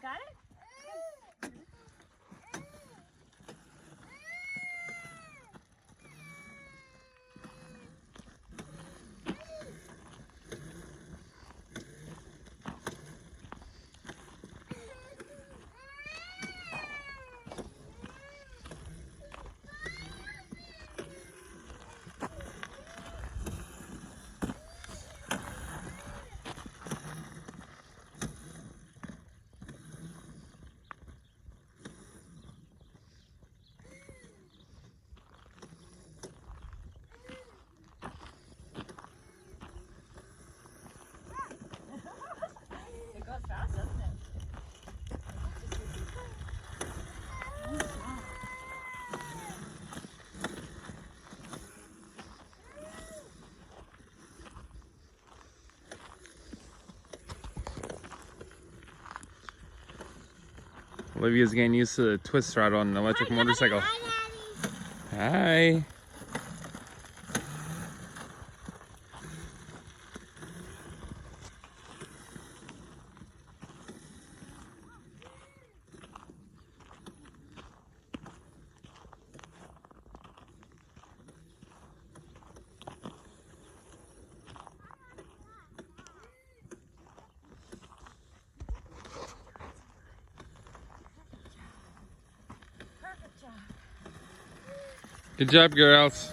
got it? It goes fast, doesn't it? Olivia's getting used to the twist throttle on an electric motorcycle. Hi. Good job, girls.